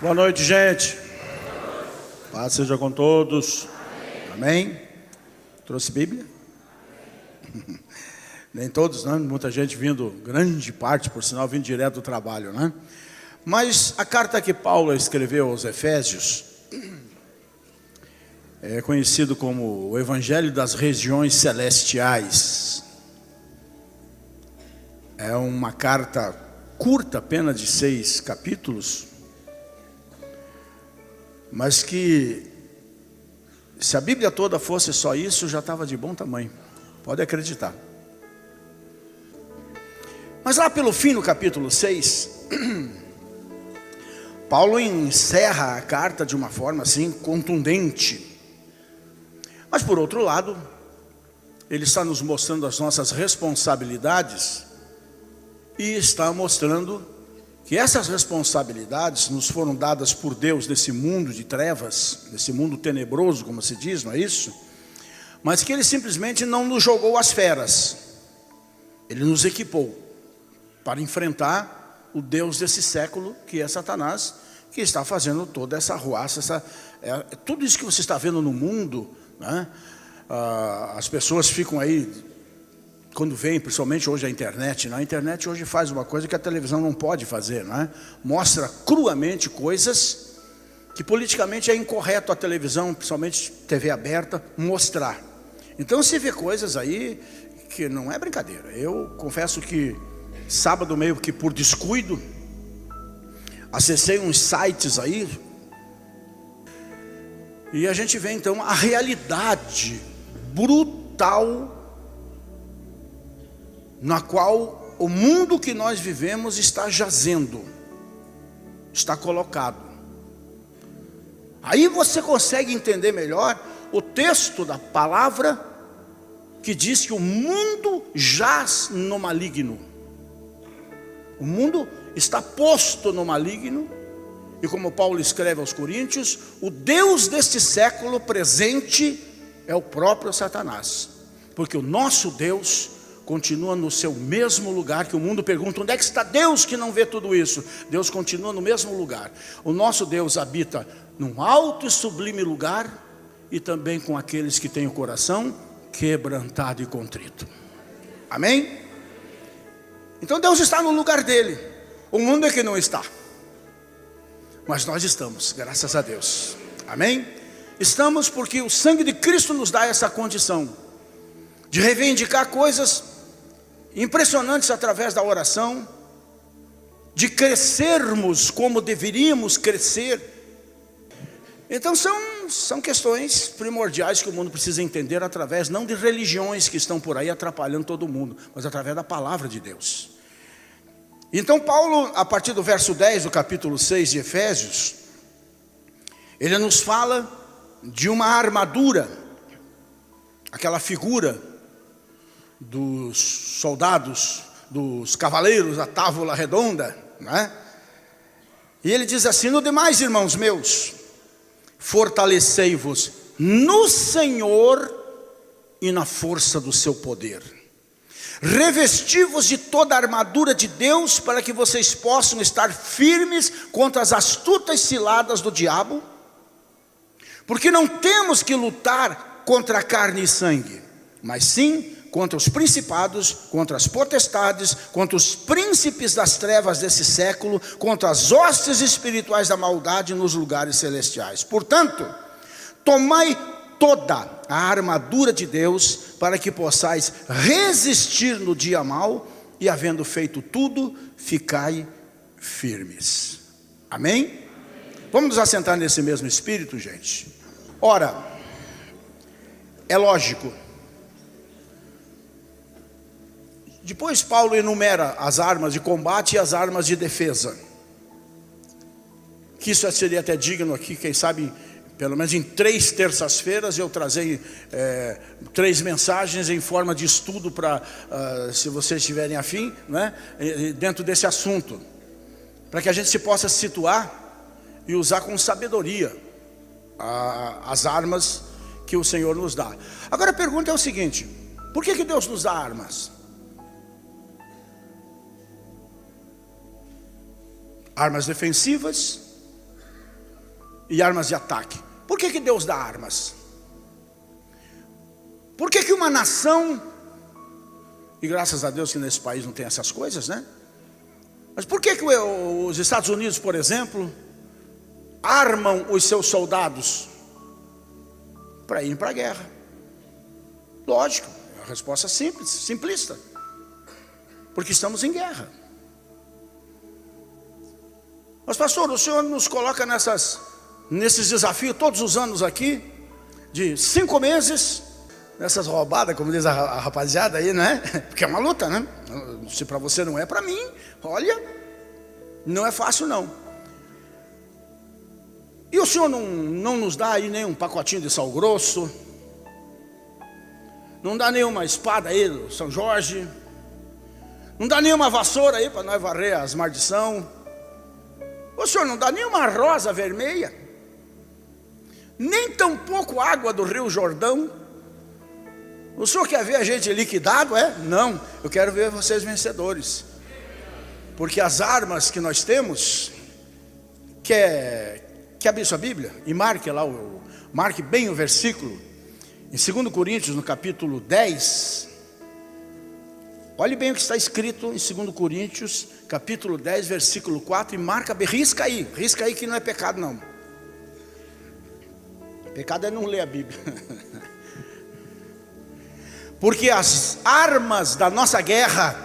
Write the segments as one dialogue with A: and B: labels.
A: Boa noite, gente. Paz seja com todos. Amém? Trouxe Bíblia? Nem todos, né? Muita gente vindo, grande parte, por sinal, vindo direto do trabalho, né? Mas a carta que Paulo escreveu aos Efésios é conhecido como o Evangelho das Regiões Celestiais. É uma carta curta, apenas de 6 capítulos, mas que, se a Bíblia toda fosse só isso, já estava de bom tamanho, pode acreditar. Mas lá pelo fim, no capítulo 6, Paulo encerra a carta de uma forma assim, contundente. Mas por outro lado, ele está nos mostrando as nossas responsabilidades e está mostrando que essas responsabilidades nos foram dadas por Deus nesse mundo de trevas, nesse mundo tenebroso, como se diz, não é isso? Mas que Ele simplesmente não nos jogou às feras. Ele nos equipou para enfrentar o Deus desse século, que é Satanás, que está fazendo toda essa arruaça, tudo isso que você está vendo no mundo, né? As pessoas ficam aí, quando vem, principalmente hoje a internet, né? A internet hoje faz uma coisa que a televisão não pode fazer, né? Mostra cruamente coisas que politicamente é incorreto a televisão, principalmente TV aberta, mostrar. Então se vê coisas aí que não é brincadeira. Eu confesso que sábado, meio que por descuido, acessei uns sites aí, e a gente vê então a realidade brutal na qual o mundo que nós vivemos está jazendo, está colocado. Aí você consegue entender melhor o texto da palavra que diz que o mundo jaz no maligno. O mundo está posto no maligno, e como Paulo escreve aos Coríntios, o Deus deste século presente é o próprio Satanás, porque o nosso Deus continua no seu mesmo lugar. Que o mundo pergunta: onde é que está Deus que não vê tudo isso? Deus continua no mesmo lugar. O nosso Deus habita num alto e sublime lugar, e também com aqueles que têm o coração quebrantado e contrito. Amém? Então Deus está no lugar dele. O mundo é que não está, mas nós estamos, graças a Deus. Amém? Estamos porque o sangue de Cristo nos dá essa condição de reivindicar coisas impressionantes através da oração, de crescermos como deveríamos crescer. Então são questões primordiais que o mundo precisa entender através, não de religiões que estão por aí atrapalhando todo mundo, mas através da palavra de Deus. Então Paulo, a partir do verso 10 do capítulo 6 de Efésios, ele nos fala de uma armadura, aquela figura dos soldados, dos cavaleiros, a távola redonda, né? E ele diz assim: no demais, irmãos meus, fortalecei-vos no Senhor e na força do seu poder. Revesti-vos de toda a armadura de Deus, para que vocês possam estar firmes contra as astutas ciladas do diabo, porque não temos que lutar contra a carne e sangue, mas sim contra os principados, contra as potestades, contra os príncipes das trevas desse século, contra as hostes espirituais da maldade nos lugares celestiais. Portanto, tomai toda a armadura de Deus, para que possais resistir no dia mau, e havendo feito tudo, ficai firmes. Amém? Vamos nos assentar nesse mesmo espírito, gente. Ora, é lógico, depois Paulo enumera as armas de combate e as armas de defesa, que isso seria até digno aqui, quem sabe, pelo menos em 3 terças-feiras eu trazer 3 mensagens em forma de estudo para, se vocês estiverem afim, né, dentro desse assunto, para que a gente se possa situar e usar com sabedoria as armas que o Senhor nos dá. Agora a pergunta é o seguinte: por que Deus nos dá armas? Armas defensivas e armas de ataque. Por que Deus dá armas? Por que uma nação, e graças a Deus que nesse país não tem essas coisas, né? Mas por que os Estados Unidos, por exemplo, armam os seus soldados para irem para a guerra? Lógico, a resposta é simples, simplista. Porque estamos em guerra. Mas pastor, o senhor nos coloca nesses desafios todos os anos aqui, de 5 meses, nessas roubadas, como diz a rapaziada aí, né? Porque é uma luta, né? Se para você não é, para mim, olha, não é fácil não. E o senhor não nos dá aí nem um pacotinho de sal grosso? Não dá nenhuma espada aí do São Jorge? Não dá nenhuma vassoura aí para nós varrer as maldição? O senhor não dá nenhuma rosa vermelha? Nem tampouco água do Rio Jordão? O senhor quer ver a gente liquidado, é? Não, eu quero ver vocês vencedores. Porque as armas que nós temos, quer abrir sua Bíblia? E marque lá, marque bem o versículo. Em 2 Coríntios, no capítulo 10, olhe bem o que está escrito em 2 Coríntios, capítulo 10, versículo 4, e marca bem, risca aí que não é pecado não. Pecado é não ler a Bíblia. Porque as armas da nossa guerra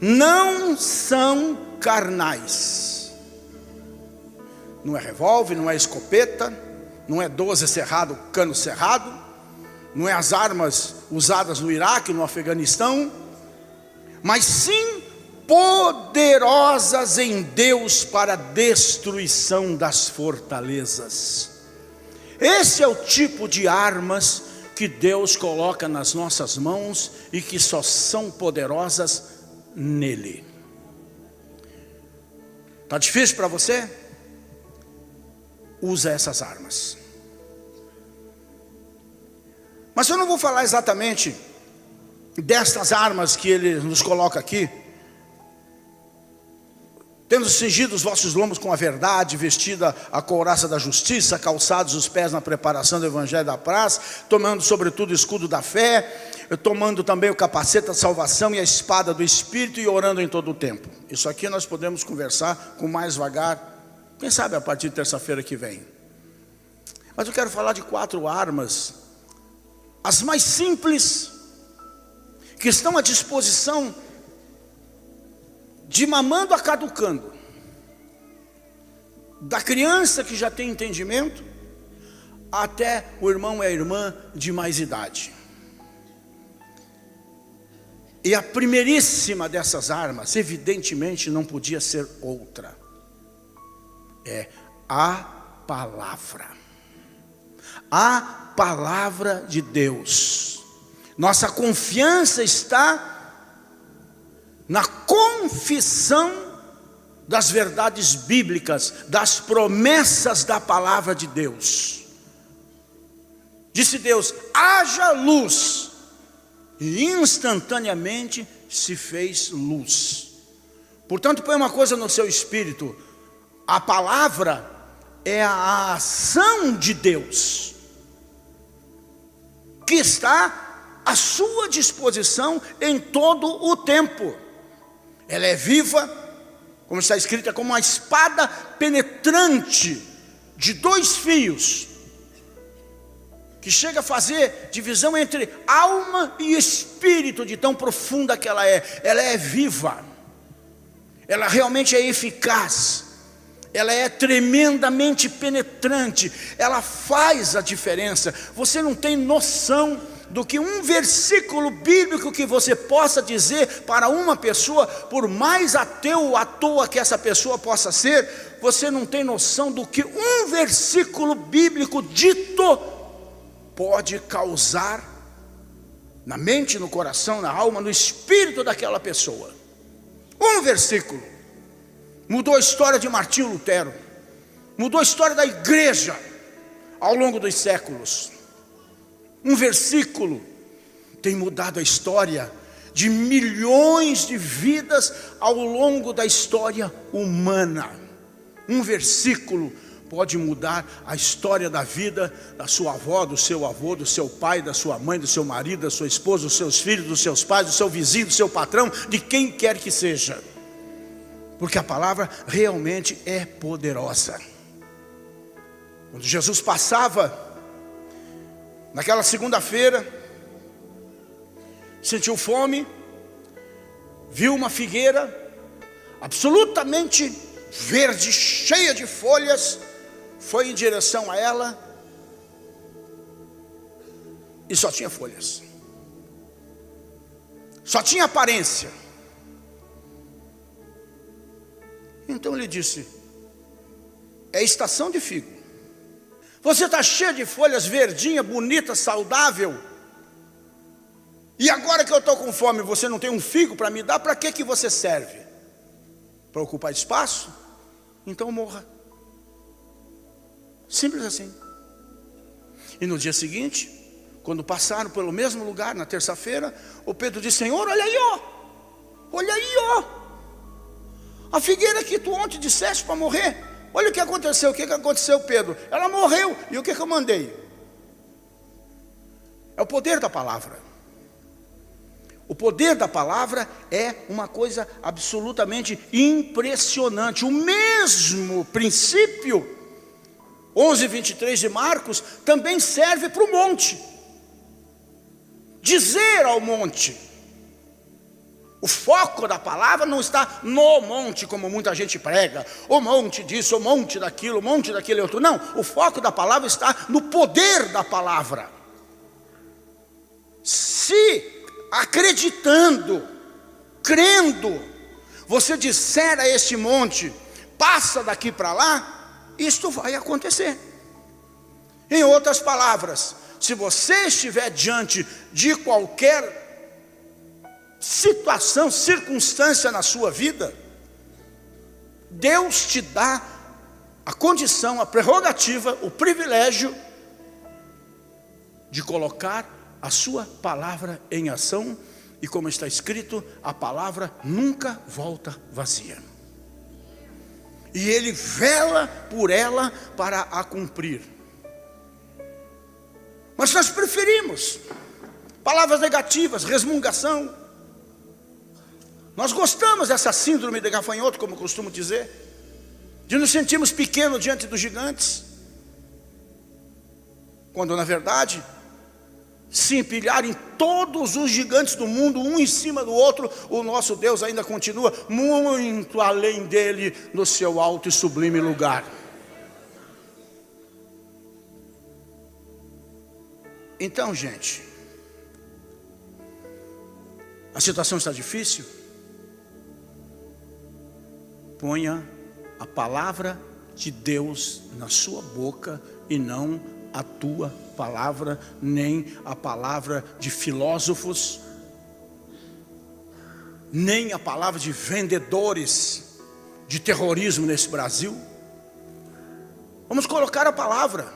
A: não são carnais. Não é revólver, não é escopeta, não é 12 cerrado, cano cerrado, não é as armas usadas no Iraque, no Afeganistão, mas sim poderosas em Deus para a destruição das fortalezas. Esse é o tipo de armas que Deus coloca nas nossas mãos e que só são poderosas nele. Está difícil para você? Usa essas armas. Mas eu não vou falar exatamente destas armas que ele nos coloca aqui. Tendo cingido os vossos lombos com a verdade, vestida a couraça da justiça, calçados os pés na preparação do evangelho da paz, tomando sobretudo o escudo da fé, tomando também o capacete da salvação e a espada do Espírito, e orando em todo o tempo. Isso aqui nós podemos conversar com mais vagar, quem sabe a partir de terça-feira que vem. Mas eu quero falar de 4 armas, as mais simples, que estão à disposição de mamando a caducando, da criança que já tem entendimento, até o irmão e a irmã de mais idade. E a primeiríssima dessas armas, evidentemente não podia ser outra, é a palavra. A palavra de Deus. Nossa confiança está na confissão das verdades bíblicas, das promessas da palavra de Deus. Disse Deus: haja luz, e instantaneamente se fez luz. Portanto, põe uma coisa no seu espírito: a palavra é a ação de Deus, que está à sua disposição em todo o tempo. Ela é viva, como está escrito, é como uma espada penetrante de 2 fios, que chega a fazer divisão entre alma e espírito, de tão profunda que ela é. Ela é viva, ela realmente é eficaz, ela é tremendamente penetrante, ela faz a diferença. Você não tem noção do que um versículo bíblico que você possa dizer para uma pessoa, por mais ateu ou à toa que essa pessoa possa ser, você não tem noção do que um versículo bíblico dito pode causar na mente, no coração, na alma, no espírito daquela pessoa. Um versículo mudou a história de Martinho Lutero, mudou a história da igreja ao longo dos séculos. Um versículo tem mudado a história de milhões de vidas ao longo da história humana. Um versículo pode mudar a história da vida da sua avó, do seu avô, do seu pai, da sua mãe, do seu marido, da sua esposa, dos seus filhos, dos seus pais, do seu vizinho, do seu patrão, de quem quer que seja. Porque a palavra realmente é poderosa. Quando Jesus passava, naquela segunda-feira, sentiu fome, viu uma figueira absolutamente verde, cheia de folhas, foi em direção a ela e só tinha folhas, só tinha aparência. Então ele disse: é estação de figo. Você está cheio de folhas, verdinha, bonita, saudável, e agora que eu estou com fome, você não tem um figo para me dar? Para que você serve? Para ocupar espaço? Então morra. Simples assim. E no dia seguinte, quando passaram pelo mesmo lugar, na terça-feira, o Pedro disse: Senhor, olha aí, ó. Olha aí, ó. A figueira que tu ontem disseste para morrer. Olha o que aconteceu. O que aconteceu, Pedro? Ela morreu. E o que eu mandei? É o poder da palavra. O poder da palavra é uma coisa absolutamente impressionante. O mesmo princípio, 11:23 de Marcos, também serve para o monte. Dizer ao monte. O foco da palavra não está no monte, como muita gente prega. O monte disso, o monte daquilo, o monte daquele outro. Não, o foco da palavra está no poder da palavra. Se acreditando, crendo, você disser a este monte: passa daqui para lá, isto vai acontecer. Em outras palavras, se você estiver diante de qualquer situação, circunstância na sua vida, Deus te dá a condição, a prerrogativa, o privilégio de colocar a sua palavra em ação. E como está escrito, a palavra nunca volta vazia, e Ele vela por ela para a cumprir. Mas nós preferimos palavras negativas, resmungação. Nós gostamos dessa síndrome de gafanhoto, como eu costumo dizer, de nos sentirmos pequenos diante dos gigantes, quando na verdade, se empilharem todos os gigantes do mundo, um em cima do outro, o nosso Deus ainda continua muito além dele, no seu alto e sublime lugar. Então, gente, a situação está difícil? Ponha a palavra de Deus na sua boca e não a tua palavra, nem a palavra de filósofos, nem a palavra de vendedores de terrorismo nesse Brasil. Vamos colocar a palavra.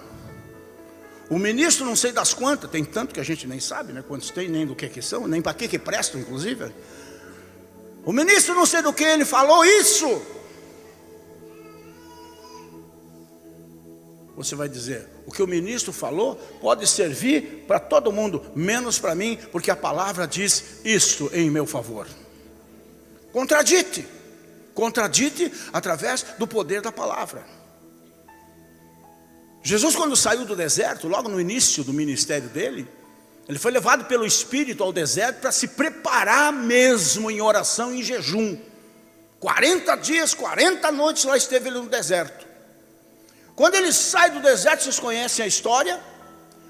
A: O ministro não sei das quantas, tem tanto que a gente nem sabe, né, quantos tem, nem do que são, nem para que prestam, inclusive. O ministro não sei do que, ele falou isso. Você vai dizer: o que o ministro falou pode servir para todo mundo, menos para mim, porque a palavra diz isto em meu favor. Contradite através do poder da palavra. Jesus, quando saiu do deserto, logo no início do ministério dele, ele foi levado pelo Espírito ao deserto para se preparar mesmo em oração e em jejum. 40 dias, 40 noites lá esteve ele no deserto. Quando ele sai do deserto, vocês conhecem a história,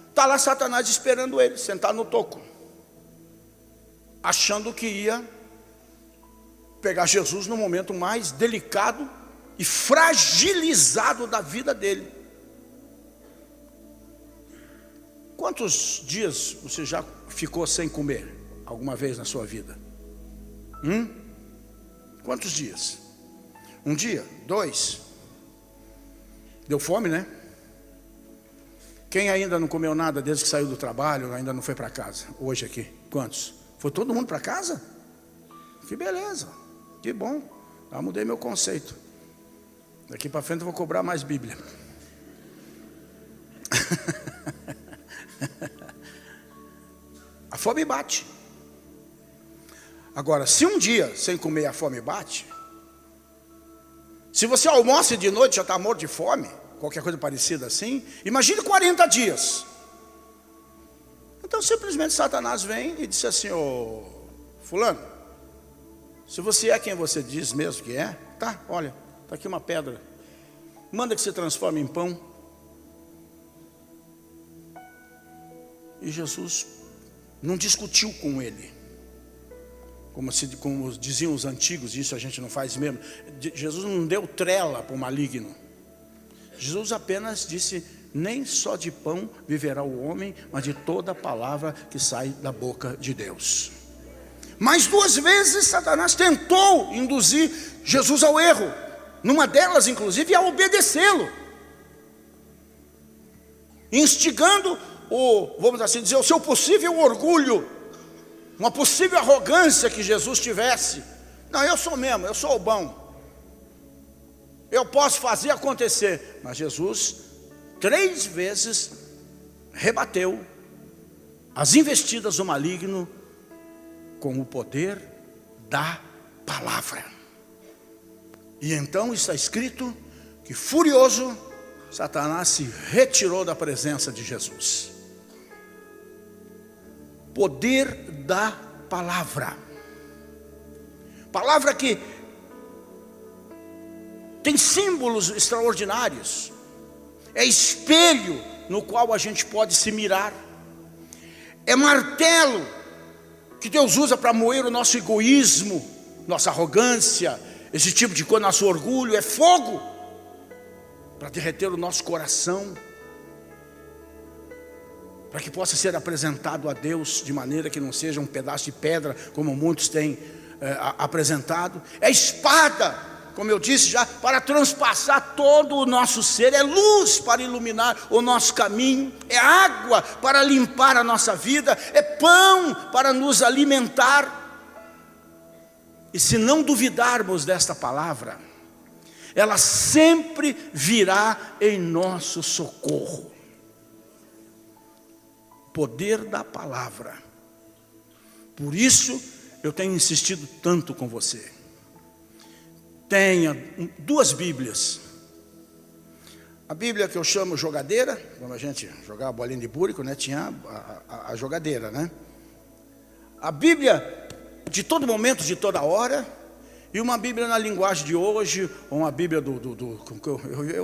A: está lá Satanás esperando ele, sentado no toco, achando que ia pegar Jesus no momento mais delicado e fragilizado da vida dele. Quantos dias você já ficou sem comer alguma vez na sua vida? Quantos dias? Um dia? 2? Deu fome, né? Quem ainda não comeu nada desde que saiu do trabalho, ainda não foi para casa? Hoje aqui, quantos? Foi todo mundo para casa? Que beleza, que bom. Já mudei meu conceito. Daqui para frente eu vou cobrar mais Bíblia. fome bate. Agora, se um dia sem comer a fome bate, se você almoça de noite já está morto de fome, qualquer coisa parecida assim, imagine 40 dias. Então simplesmente Satanás vem e disse assim: ô fulano, se você é quem você diz mesmo que é, tá, olha, está aqui uma pedra, manda que se transforme em pão. E Jesus não discutiu com ele, como diziam os antigos, isso a gente não faz mesmo. Jesus não deu trela para o maligno. Jesus apenas disse: nem só de pão viverá o homem, mas de toda a palavra que sai da boca de Deus. Mas 2 vezes Satanás tentou induzir Jesus ao erro, numa delas inclusive a obedecê-lo, instigando vamos assim dizer, o seu possível orgulho, uma possível arrogância que Jesus tivesse. Não, eu sou mesmo, eu sou o bom, eu posso fazer acontecer. Mas Jesus 3 vezes rebateu as investidas do maligno com o poder da palavra. E então está escrito que, furioso, Satanás se retirou da presença de Jesus. Poder da palavra. Palavra que tem símbolos extraordinários. É espelho no qual a gente pode se mirar. É martelo que Deus usa para moer o nosso egoísmo, nossa arrogância, esse tipo de coisa, nosso orgulho. É fogo para derreter o nosso coração, para que possa ser apresentado a Deus de maneira que não seja um pedaço de pedra, como muitos têm apresentado. É espada, como eu disse já, para transpassar todo o nosso ser. É luz para iluminar o nosso caminho. É água para limpar a nossa vida. É pão para nos alimentar. E se não duvidarmos desta palavra, ela sempre virá em nosso socorro. Poder da palavra. Por isso eu tenho insistido tanto com você. Tenha 2 Bíblias. A Bíblia que eu chamo jogadeira, quando a gente jogava bolinha de búrico, né, tinha a jogadeira, né? A Bíblia de todo momento, de toda hora, e uma Bíblia na linguagem de hoje, ou uma Bíblia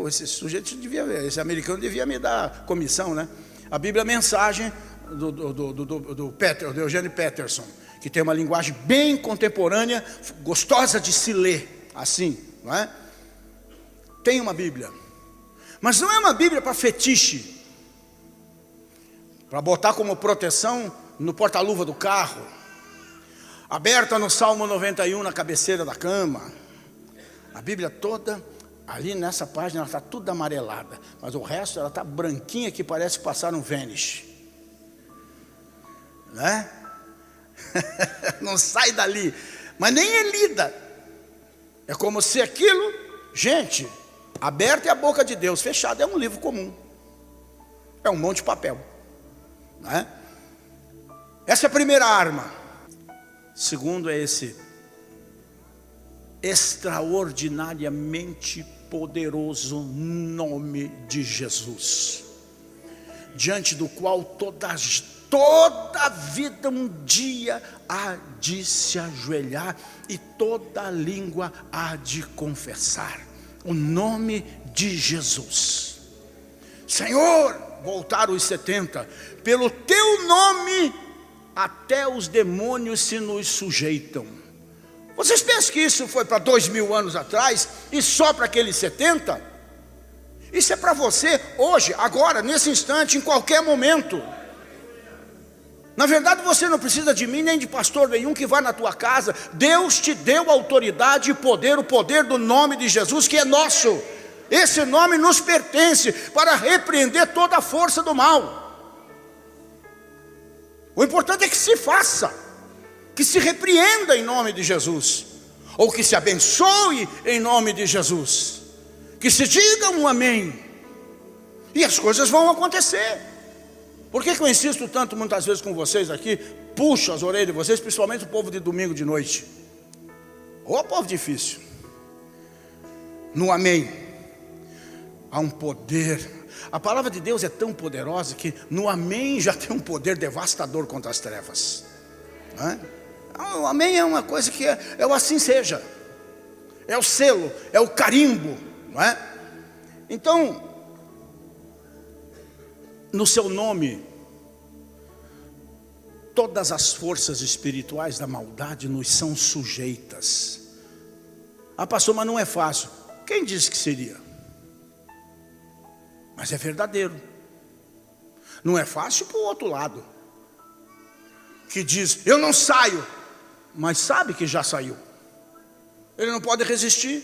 A: esse sujeito devia ver, esse americano devia me dar comissão, né? A Bíblia Mensagem do Eugênio Peterson, que tem uma linguagem bem contemporânea, gostosa de se ler, assim, não é? Tem uma Bíblia, mas não é uma Bíblia para fetiche, para botar como proteção no porta-luva do carro, aberta no Salmo 91 na cabeceira da cama. A Bíblia toda, ali nessa página, ela está toda amarelada, mas o resto ela está branquinha, que parece que passaram um Vanish, né? Não sai dali, mas nem é lida. É como se aquilo, gente, aberta é a boca de Deus, fechada é um livro comum, é um monte de papel, né? Essa é a primeira arma. Segundo é esse extraordinariamente poderoso nome de Jesus, diante do qual toda vida um dia há de se ajoelhar e toda língua há de confessar o nome de Jesus. Senhor, voltaram os 70, pelo teu nome até os demônios se nos sujeitam. Vocês pensam que isso foi para 2000 anos atrás e só para aqueles 70? Isso é para você hoje, agora, nesse instante, em qualquer momento. Na verdade, você não precisa de mim nem de pastor nenhum que vá na tua casa. Deus te deu autoridade e poder, o poder do nome de Jesus, que é nosso. Esse nome nos pertence para repreender toda a força do mal. O importante é que se faça, que se repreenda em nome de Jesus, ou que se abençoe em nome de Jesus, que se diga um amém, e as coisas vão acontecer. Por que eu insisto tanto muitas vezes com vocês aqui? Puxo as orelhas de vocês, principalmente o povo de domingo de noite. Ô povo difícil. No amém há um poder. A palavra de Deus é tão poderosa que no amém já tem um poder devastador contra as trevas. Não é? O amém é uma coisa que é o assim seja. É o selo, é o carimbo, não é? Então, no seu nome, todas as forças espirituais da maldade nos são sujeitas. Ah, pastor, mas não é fácil. Quem disse que seria? Mas é verdadeiro. Não é fácil para o outro lado, que diz, eu não saio, mas sabe que já saiu. Ele não pode resistir.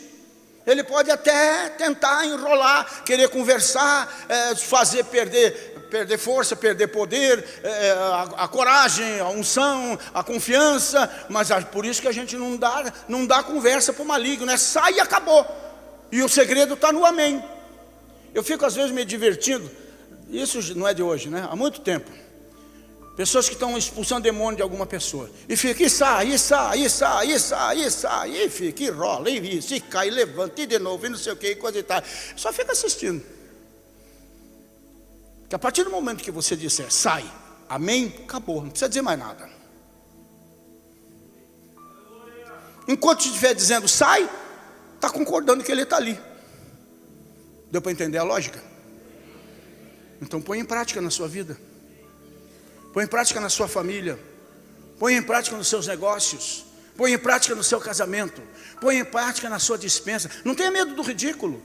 A: Ele pode até tentar enrolar, querer conversar, fazer perder força, perder poder, a coragem, a unção, a confiança. Mas por isso que a gente não dá conversa para o maligno, né? Sai e acabou. E o segredo está no amém. Eu fico às vezes me divertindo. Isso não é de hoje, né? Há muito tempo. Pessoas que estão expulsando demônio de alguma pessoa. E fica, e sai, e fica, e rola, e cai, e levanta, e de novo, e não sei o que, e coisa e tal. Só fica assistindo. Porque a partir do momento que você disser, sai, amém, acabou, não precisa dizer mais nada. Enquanto estiver dizendo, sai, está concordando que ele está ali. Deu para entender a lógica? Então põe em prática na sua vida. Põe em prática na sua família. Põe em prática nos seus negócios. Põe em prática no seu casamento. Põe em prática na sua despensa. Não tenha medo do ridículo.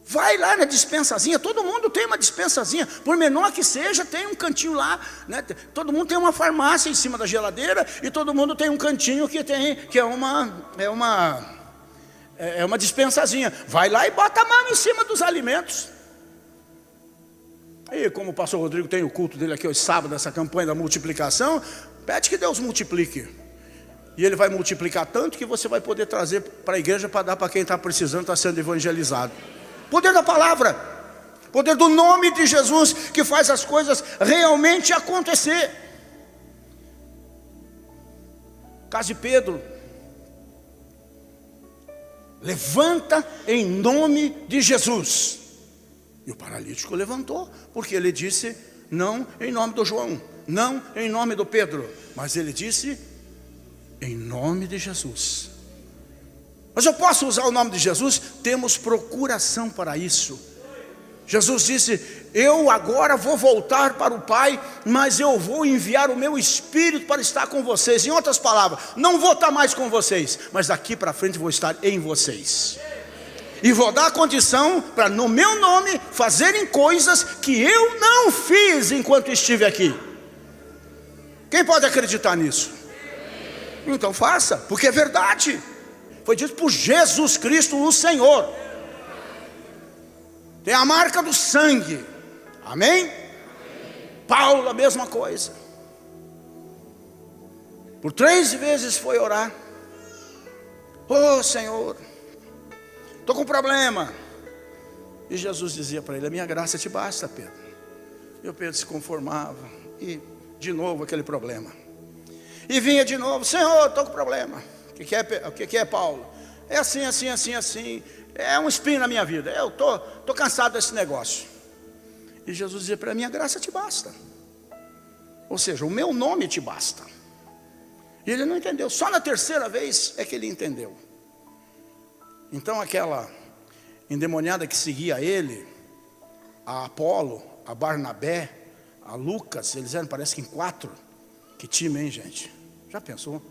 A: Vai lá na dispensazinha. Todo mundo tem uma dispensazinha. Por menor que seja, tem um cantinho lá, né? Todo mundo tem uma farmácia em cima da geladeira. E todo mundo tem um cantinho que é uma dispensazinha. Vai lá e bota a mão em cima dos alimentos. E como o pastor Rodrigo tem o culto dele aqui hoje sábado, essa campanha da multiplicação, pede que Deus multiplique. E Ele vai multiplicar tanto que você vai poder trazer para a igreja para dar para quem está precisando, está sendo evangelizado. Poder da palavra, poder do nome de Jesus, que faz as coisas realmente acontecer. Caso de Pedro, levanta em nome de Jesus. E o paralítico levantou, porque ele disse, não em nome do João, não em nome do Pedro, mas ele disse, em nome de Jesus. Mas eu posso usar o nome de Jesus? Temos procuração para isso. Jesus disse, eu agora vou voltar para o Pai, mas eu vou enviar o meu Espírito para estar com vocês. Em outras palavras, não vou estar mais com vocês, mas daqui para frente vou estar em vocês. E vou dar condição para no meu nome fazerem coisas que eu não fiz enquanto estive aqui. Quem pode acreditar nisso? Então faça, porque é verdade. Foi dito por Jesus Cristo o Senhor. Tem a marca do sangue. Amém? Paulo a mesma coisa. Por 3 vezes foi orar. Oh Senhor, estou com problema. E Jesus dizia para ele, a minha graça te basta, Pedro. E o Pedro se conformava. E de novo aquele problema. E vinha de novo, Senhor, estou com problema. O que é, Paulo? É assim, assim, assim, assim. É um espinho na minha vida. Eu estou cansado desse negócio. E Jesus dizia para ele, a minha graça te basta. Ou seja, o meu nome te basta. E ele não entendeu. Só na 3ª vez é que ele entendeu. Então aquela endemoniada que seguia ele, a Apolo, a Barnabé, a Lucas, eles eram parece que em 4. Que time, hein, gente? Já pensou?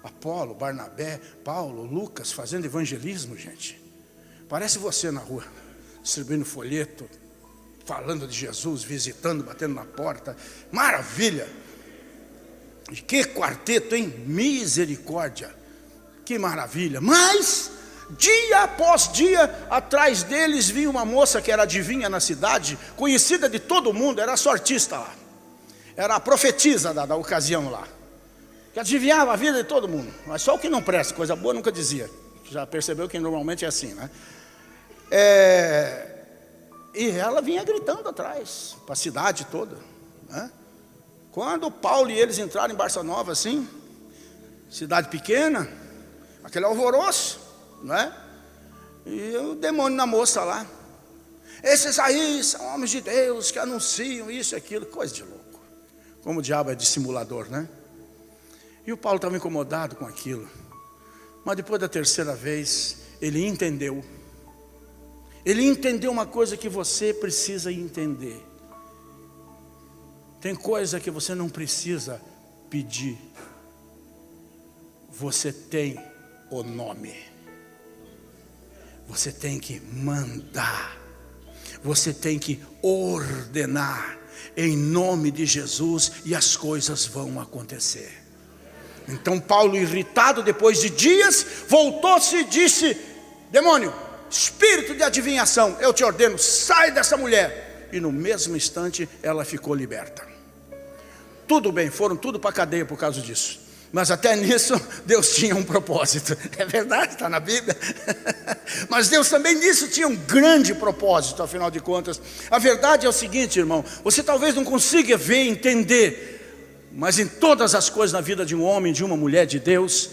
A: Apolo, Barnabé, Paulo, Lucas fazendo evangelismo, gente. Parece você na rua, distribuindo folheto, falando de Jesus, visitando, batendo na porta. Maravilha! Que quarteto, hein? Misericórdia! Que maravilha! Mas dia após dia, atrás deles vinha uma moça que era adivinha na cidade, conhecida de todo mundo, era sortista lá. Era a profetisa da ocasião lá, que adivinhava a vida de todo mundo, mas só o que não presta, coisa boa nunca dizia. Já percebeu que normalmente é assim, né? E ela vinha gritando atrás, para a cidade toda, né? Quando Paulo e eles entraram em Barça Nova, assim, cidade pequena, aquele alvoroço, né? E o demônio na moça lá. Esses aí são homens de Deus que anunciam isso e aquilo, coisa de louco. Como o diabo é dissimulador, né? E o Paulo estava incomodado com aquilo. Mas depois da terceira vez, ele entendeu. Ele entendeu uma coisa que você precisa entender. Tem coisa que você não precisa pedir. Você tem o nome. Você tem que mandar. Você tem que ordenar em nome de Jesus e as coisas vão acontecer. Então Paulo, irritado depois de dias, voltou-se e disse: demônio, espírito de adivinhação, eu te ordeno, sai dessa mulher. E no mesmo instante ela ficou liberta. Tudo bem, foram tudo para a cadeia por causa disso. Mas até nisso Deus tinha um propósito. É verdade, está na Bíblia. Mas Deus também nisso tinha um grande propósito, afinal de contas. A verdade é o seguinte, irmão, você talvez não consiga ver, entender, mas em todas as coisas na vida de um homem, de uma mulher de Deus,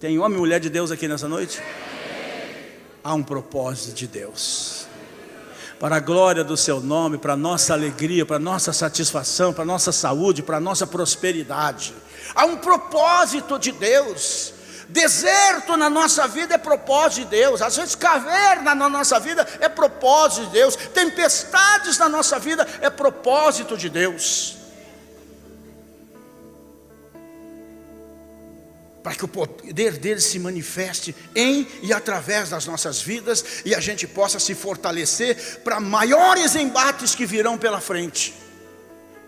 A: tem homem e mulher de Deus aqui nessa noite? Há um propósito de Deus. Para a glória do seu nome, para a nossa alegria, para a nossa satisfação, para a nossa saúde, para a nossa prosperidade. Há um propósito de Deus. Deserto na nossa vida é propósito de Deus. Às vezes caverna na nossa vida é propósito de Deus. Tempestades na nossa vida é propósito de Deus. Para que o poder dele se manifeste em e através das nossas vidas, e a gente possa se fortalecer para maiores embates que virão pela frente.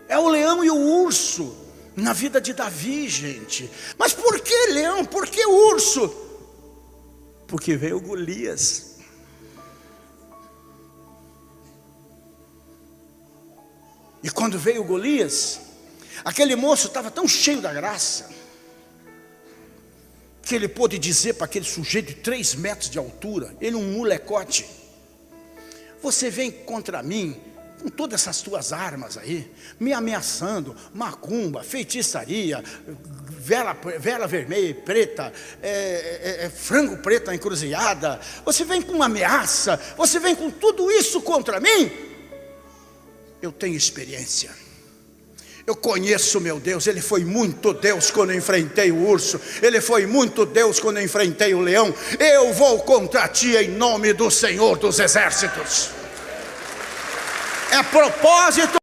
A: É o leão e o urso na vida de Davi, gente. Mas por que leão? Por que urso? Porque veio Golias. E quando veio Golias, aquele moço estava tão cheio da graça, que ele pôde dizer para aquele sujeito de 3 metros de altura, ele um molecote: você vem contra mim com todas essas tuas armas aí, me ameaçando, macumba, feitiçaria, vela vermelha e preta, frango preto na encruzilhada, você vem com uma ameaça, você vem com tudo isso contra mim? Eu tenho experiência. Eu conheço meu Deus, Ele foi muito Deus quando eu enfrentei o urso, Ele foi muito Deus quando eu enfrentei o leão. Eu vou contra ti em nome do Senhor dos Exércitos. É propósito